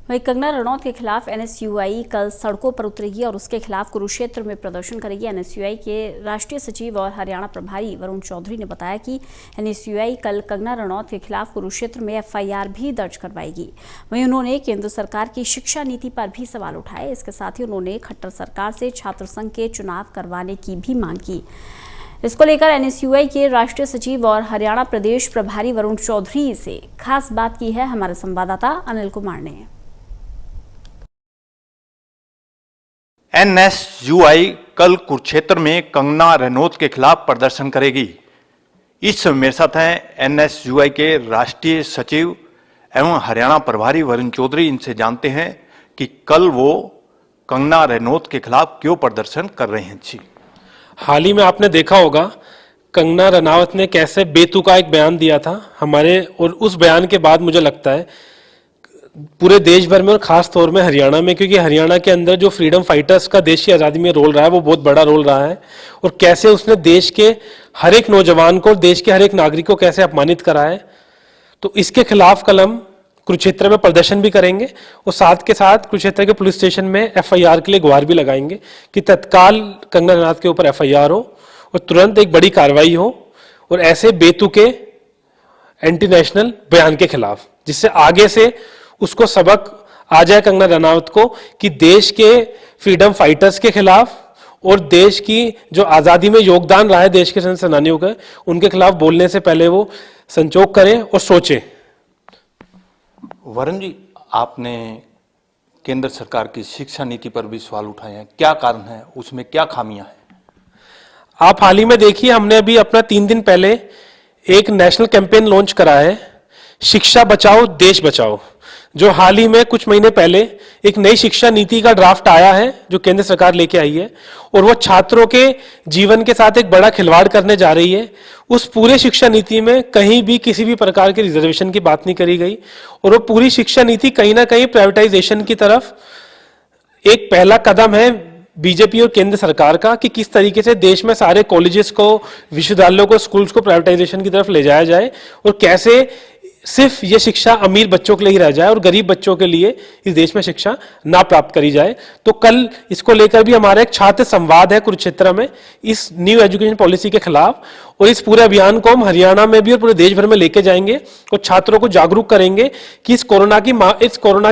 वहीं कंगना रनौत के खिलाफ एनएसयूआई कल सड़कों पर उतरेगी और उसके खिलाफ कुरुक्षेत्र में प्रदर्शन करेगी। एनएसयूआई के राष्ट्रीय सचिव और हरियाणा प्रभारी वरुण चौधरी ने बताया कि एनएसयूआई कल कंगना रनौत के खिलाफ कुरुक्षेत्र में एफआईआर भी दर्ज करवाएगी। वहीं उन्होंने केंद्र सरकार की शिक्षा नीति पर भी सवाल उठाए। इसके साथ ही उन्होंने खट्टर सरकार से छात्र संघ के चुनाव करवाने की भी मांग की। इसको लेकर एनएसयूआई के राष्ट्रीय सचिव और हरियाणा प्रदेश प्रभारी वरुण चौधरी से खास बात की है हमारे संवाददाता अनिल कुमार ने। एनएसयूआई कल कुरुक्षेत्र में कंगना रनौत के खिलाफ प्रदर्शन करेगी। इस समय मेरे साथ हैं एनएसयूआई के राष्ट्रीय सचिव एवं हरियाणा प्रभारी वरुण चौधरी। इनसे जानते हैं कि कल वो कंगना रनौत के खिलाफ क्यों प्रदर्शन कर रहे हैं। जी, हाल ही में आपने देखा होगा कंगना रनौत ने कैसे बेतुका एक बयान दिया था हमारे, और उस बयान के बाद मुझे लगता है पूरे देश भर में और खास तौर में हरियाणा में, क्योंकि हरियाणा के अंदर जो फ्रीडम फाइटर्स का देश की आज़ादी में रोल रहा है वो बहुत बड़ा रोल रहा है, और कैसे उसने देश के हर एक नौजवान को, देश के हर एक नागरिक को कैसे अपमानित करा है। तो इसके खिलाफ कल हम कुरुक्षेत्र में प्रदर्शन भी करेंगे और साथ के साथ कुरुक्षेत्र के पुलिस स्टेशन में एफआईआर के लिए गुहार भी लगाएंगे कि तत्काल कंगना रनौत के ऊपर एफआईआर हो और तुरंत एक बड़ी कार्रवाई हो और ऐसे बेतुके एंटी नेशनल बयान के खिलाफ, जिससे आगे से उसको सबक आ जाए कंगना रनौत को कि देश के फ्रीडम फाइटर्स के खिलाफ और देश की जो आज़ादी में योगदान रहा है देश के सेनानियों का, उनके खिलाफ बोलने से पहले वो संचोक करें और सोचें। वरुण जी, आपने केंद्र सरकार की शिक्षा नीति पर भी सवाल उठाए हैं। क्या कारण है, उसमें क्या खामियां हैं? आप हाल ही में देखिए, हमने अभी अपना 3 दिन पहले एक नेशनल कैंपेन लॉन्च करा है, शिक्षा बचाओ देश बचाओ, जो हाल ही में कुछ महीने पहले एक नई शिक्षा नीति का ड्राफ्ट आया है जो केंद्र सरकार लेके आई है, और वो छात्रों के जीवन के साथ एक बड़ा खिलवाड़ करने जा रही है। उस पूरे शिक्षा नीति में कहीं भी किसी भी प्रकार के रिजर्वेशन की बात नहीं करी गई, और वो पूरी शिक्षा नीति कहीं ना कहीं प्राइवेटाइजेशन की तरफ एक पहला कदम है बीजेपी और केंद्र सरकार का, कि किस तरीके से देश में सारे कॉलेजेस को, विश्वविद्यालयों को, स्कूल्स को प्राइवेटाइजेशन की तरफ ले जाया जाए और कैसे सिर्फ ये शिक्षा अमीर बच्चों के लिए ही रह जाए और गरीब बच्चों के लिए इस देश में शिक्षा ना प्राप्त करी जाए। तो कल इसको लेकर भी हमारा एक छात्र संवाद है कुरुक्षेत्र में इस न्यू एजुकेशन पॉलिसी के खिलाफ, और इस पूरे अभियान को हम हरियाणा में भी और पूरे देश भर में लेके जाएंगे और छात्रों को जागरूक करेंगे कि इस कोरोना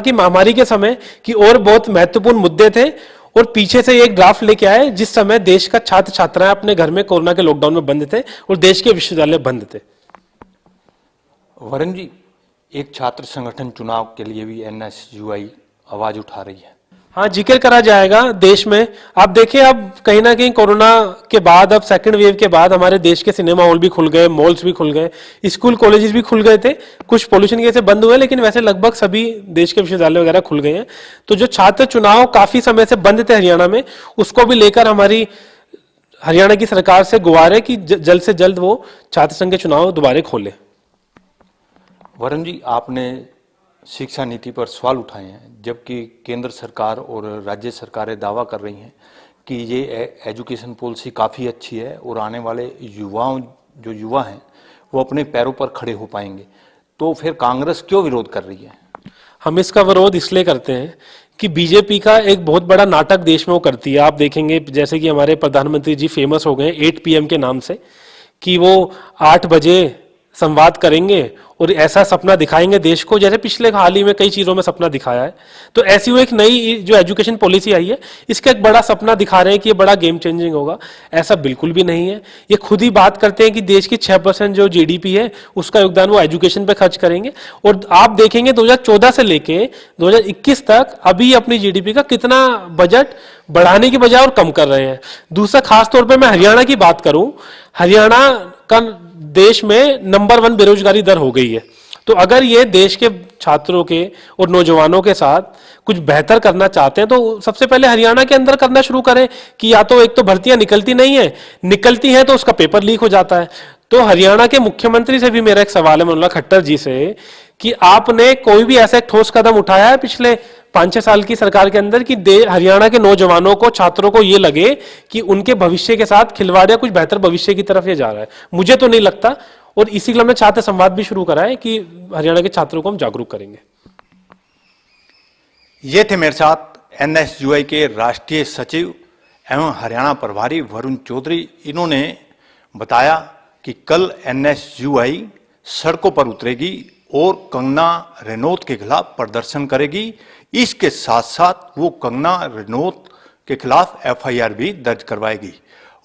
की महामारी के समय की और बहुत महत्वपूर्ण मुद्दे थे, और पीछे से एक ड्राफ्ट लेके आए जिस समय देश का छात्र छात्राएं अपने घर में कोरोना के लॉकडाउन में बंद थे और देश के विश्वविद्यालय बंद थे। वरुण जी, एक छात्र संगठन चुनाव के लिए भी एनएसयूआई आवाज उठा रही है। हाँ, जिक्र करा जाएगा देश में। आप देखिए, अब कहीं ना कहीं कोरोना के बाद, अब सेकंड वेव के बाद हमारे देश के सिनेमा हॉल भी खुल गए, मॉल्स भी खुल गए, स्कूल कॉलेजेस भी खुल गए थे। कुछ पोल्यूशन की वजह से बंद हुए, लेकिन वैसे लगभग सभी देश के विश्वविद्यालय वगैरह खुल गए हैं। तो जो छात्र चुनाव काफी समय से बंद थे हरियाणा में, उसको भी लेकर हमारी हरियाणा की सरकार से गुहार है कि जल्द से जल्द वो छात्र संघ के चुनाव दोबारा खोले। वरुण जी, आपने शिक्षा नीति पर सवाल उठाए हैं, जबकि केंद्र सरकार और राज्य सरकारें दावा कर रही हैं कि ये एजुकेशन पॉलिसी काफ़ी अच्छी है और आने वाले युवा हैं वो अपने पैरों पर खड़े हो पाएंगे। तो फिर कांग्रेस क्यों विरोध कर रही है? हम इसका विरोध इसलिए करते हैं कि बीजेपी का एक बहुत बड़ा नाटक देश में वो करती है। आप देखेंगे जैसे कि हमारे प्रधानमंत्री जी फेमस हो गए 8 PM के नाम से, कि वो 8 बजे संवाद करेंगे और ऐसा सपना दिखाएंगे देश को, जैसे पिछले हाल ही में कई चीज़ों में सपना दिखाया है। तो ऐसी वो एक नई जो एजुकेशन पॉलिसी आई है, इसका एक बड़ा सपना दिखा रहे हैं कि ये बड़ा गेम चेंजिंग होगा। ऐसा बिल्कुल भी नहीं है। ये खुद ही बात करते हैं कि देश की 6% जो जीडीपी है उसका योगदान वो एजुकेशन पे खर्च करेंगे, और आप देखेंगे 2014 से लेके 2021 तक अभी अपनी जीडीपी का कितना बजट बढ़ाने की बजाय और कम कर रहे हैं। दूसरा, खास तौर पर मैं हरियाणा की बात करूं, हरियाणा का देश में नंबर 1 बेरोजगारी दर हो गई है। तो अगर ये देश के छात्रों के और नौजवानों के साथ कुछ बेहतर करना चाहते हैं तो सबसे पहले हरियाणा के अंदर करना शुरू करें, कि या तो एक तो भर्तियां निकलती नहीं है, निकलती हैं तो उसका पेपर लीक हो जाता है। तो हरियाणा के मुख्यमंत्री से भी मेरा एक सवाल है, मनोहर खट्टर जी से, कि आपने कोई भी ऐसा एक ठोस कदम उठाया है पिछले 5-6 साल की सरकार के अंदर कि हरियाणा के नौजवानों को, छात्रों को ये लगे कि उनके भविष्य के साथ खिलवाड़ या कुछ बेहतर भविष्य की तरफ ये जा रहा है? मुझे तो नहीं लगता, और इसी के लिए हमने छात्र संवाद भी शुरू करा है कि हरियाणा के छात्रों को हम जागरूक करेंगे। ये थे मेरे साथ एनएसयूआई के राष्ट्रीय सचिव एवं हरियाणा प्रभारी वरुण चौधरी। इन्होंने बताया कि कल एनएसयूआई सड़कों पर उतरेगी और कंगना रनौत के खिलाफ प्रदर्शन करेगी। इसके साथ साथ वो कंगना रनौत के खिलाफ एफआईआर भी दर्ज करवाएगी।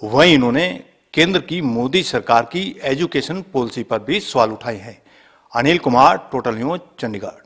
वहीं इन्होंने केंद्र की मोदी सरकार की एजुकेशन पॉलिसी पर भी सवाल उठाए हैं। Anil Kumar, total news, Chandigarh.